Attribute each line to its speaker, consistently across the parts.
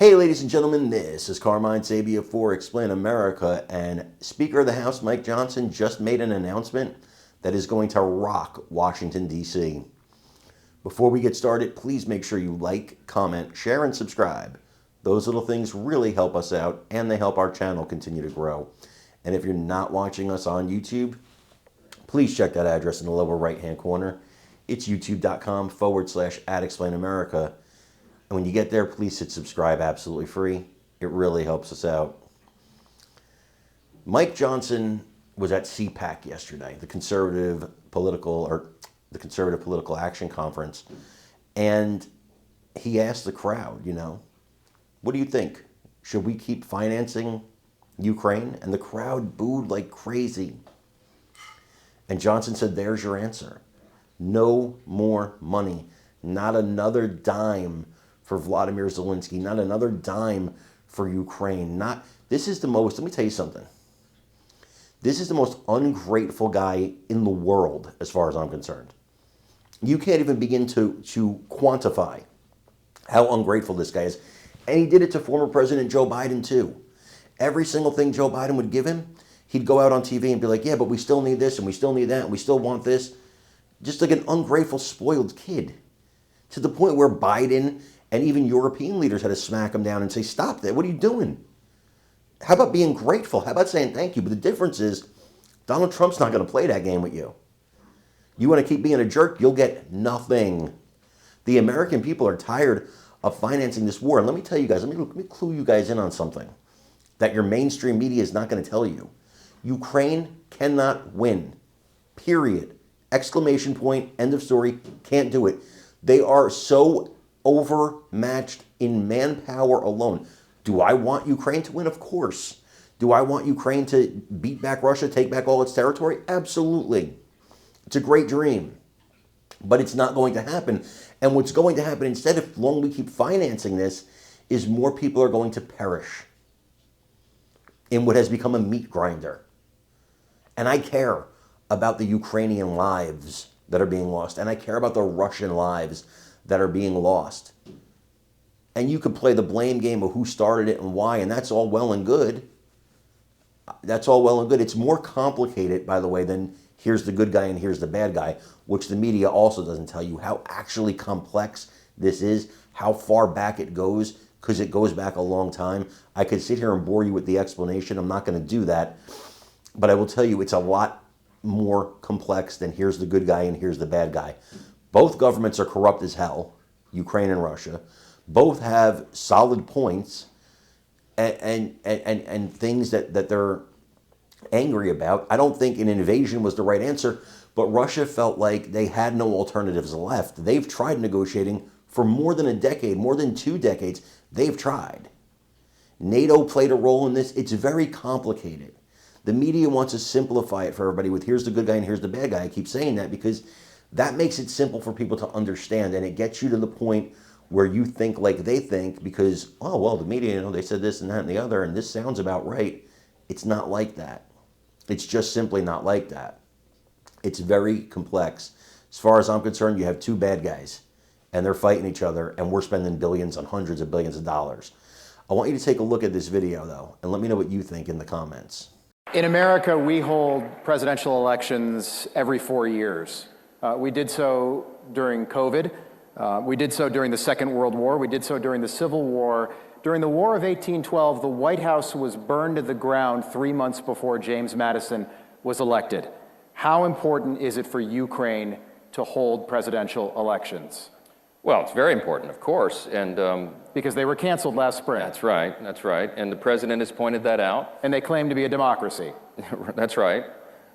Speaker 1: Hey, ladies and gentlemen, this is Carmine Sabia for Explain America, and Speaker of the House Mike Johnson just made an announcement that is going to rock Washington, D.C. Before we get started, please make sure you like, comment, share, and subscribe. Those little things really help us out, and they help our channel continue to grow. And if you're not watching us on YouTube, please check that address in the lower right-hand corner. It's youtube.com/@explainamerica. And when you get there, please hit subscribe, absolutely free. It really helps us out. Mike Johnson was at CPAC yesterday, the Conservative Political Action Conference, and he asked the crowd, what do you think? Should we keep financing Ukraine? And the crowd booed like crazy. And Johnson said, there's your answer. No more money. Not another dime for Vladimir Zelensky, not another dime for Ukraine. Let me tell you something. This is the most ungrateful guy in the world, as far as I'm concerned. You can't even begin to quantify how ungrateful this guy is. And he did it to former President Joe Biden, too. Every single thing Joe Biden would give him, he'd go out on TV and be like, yeah, but we still need this, and we still need that, and we still want this. Just like an ungrateful, spoiled kid. To the point where Biden and even European leaders had to smack him down and say, stop that, what are you doing? How about being grateful? How about saying thank you? But the difference is, Donald Trump's not going to play that game with you. You want to keep being a jerk, you'll get nothing. The American people are tired of financing this war. And let me tell you guys, let me clue you guys in on something that your mainstream media is not going to tell you. Ukraine cannot win. Period. Exclamation point, end of story, can't do it. They are so overmatched in manpower alone. Do I want Ukraine to win? Of course. Do I want Ukraine to beat back Russia, take back all its territory? Absolutely. It's a great dream. But it's not going to happen. And what's going to happen instead, if long we keep financing this, is more people are going to perish in what has become a meat grinder. And I care about the Ukrainian lives that are being lost. And I care about the Russian lives that are being lost. And you could play the blame game of who started it and why, and that's all well and good. That's all well and good. It's more complicated, by the way, than here's the good guy and here's the bad guy, which the media also doesn't tell you how actually complex this is, how far back it goes, because it goes back a long time. I could sit here and bore you with the explanation. I'm not going to do that. But I will tell you it's a lot more complex than here's the good guy and here's the bad guy. Both governments are corrupt as hell, Ukraine and Russia. Both have solid points and things that they're angry about. I don't think an invasion was the right answer, but Russia felt like they had no alternatives left. They've tried negotiating for more than a decade, more than 2 decades. They've tried. NATO played a role in this. It's very complicated. The media wants to simplify it for everybody with here's the good guy and here's the bad guy. I keep saying that because that makes it simple for people to understand, and it gets you to the point where you think like they think because, oh, well, the media, they said this and that and the other, and this sounds about right. It's not like that. It's just simply not like that. It's very complex. As far as I'm concerned, you have 2 bad guys, and they're fighting each other, and we're spending billions on hundreds of billions of dollars. I want you to take a look at this video, though, and let me know what you think in the comments.
Speaker 2: In America, we hold presidential elections every 4 years. We did so during COVID. We did so during the Second World War. We did so during the Civil War. During the War of 1812, the White House was burned to the ground 3 months before James Madison was elected. How important is it for Ukraine to hold presidential elections?
Speaker 3: Well, it's very important, of course, and
Speaker 2: because they were canceled last spring.
Speaker 3: That's right, and the president has pointed that out.
Speaker 2: And they claim to be a democracy.
Speaker 3: That's right.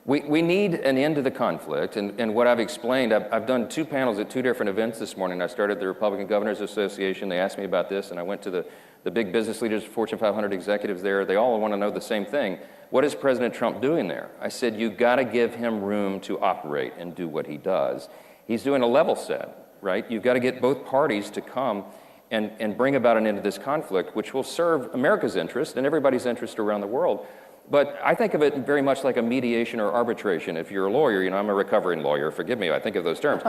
Speaker 3: We need an end to the conflict, and what I've explained, I've done 2 panels at 2 different events this morning. I started the Republican Governors Association. They asked me about this, and I went to the big business leaders, Fortune 500 executives there. They all want to know the same thing. What is President Trump doing there? I said, you've got to give him room to operate and do what he does. He's doing a level set, right? You've got to get both parties to come and bring about an end to this conflict, which will serve America's interest and everybody's interest around the world. But I think of it very much like a mediation or arbitration. If you're a lawyer, I'm a recovering lawyer, forgive me, I think of those terms.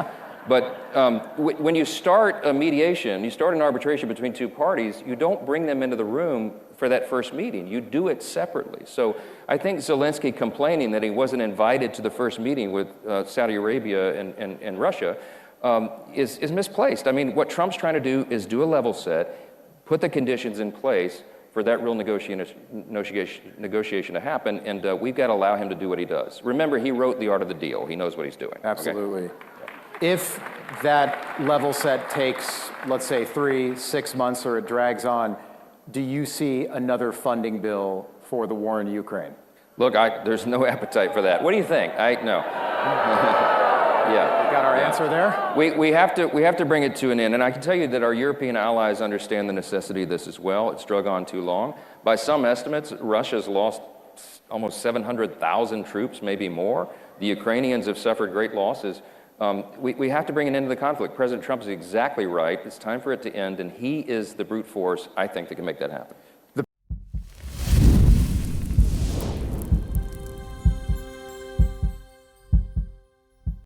Speaker 3: But when you start a mediation, you start an arbitration between two parties, you don't bring them into the room for that first meeting. You do it separately. So I think Zelensky complaining that he wasn't invited to the first meeting with Saudi Arabia and Russia is misplaced. I mean, what Trump's trying to do is do a level set, put the conditions in place for that real negotiation to happen, and we've got to allow him to do what he does. Remember, he wrote The Art of the Deal. He knows what he's doing.
Speaker 2: Absolutely.
Speaker 3: Okay?
Speaker 2: If that level set takes, let's say, 3-6 months, or it drags on, do you see another funding bill for the war in Ukraine?
Speaker 3: Look, there's no appetite for that. What do you think? No. Yeah.
Speaker 2: Got our answer there?
Speaker 3: We have to bring it to an end, and I can tell you that our European allies understand the necessity of this as well. It's drug on too long. By some estimates, Russia's lost almost 700,000 troops, maybe more. The Ukrainians have suffered great losses. We have to bring an end to the conflict. President Trump is exactly right. It's time for it to end, and he is the brute force, I think, that can make that happen.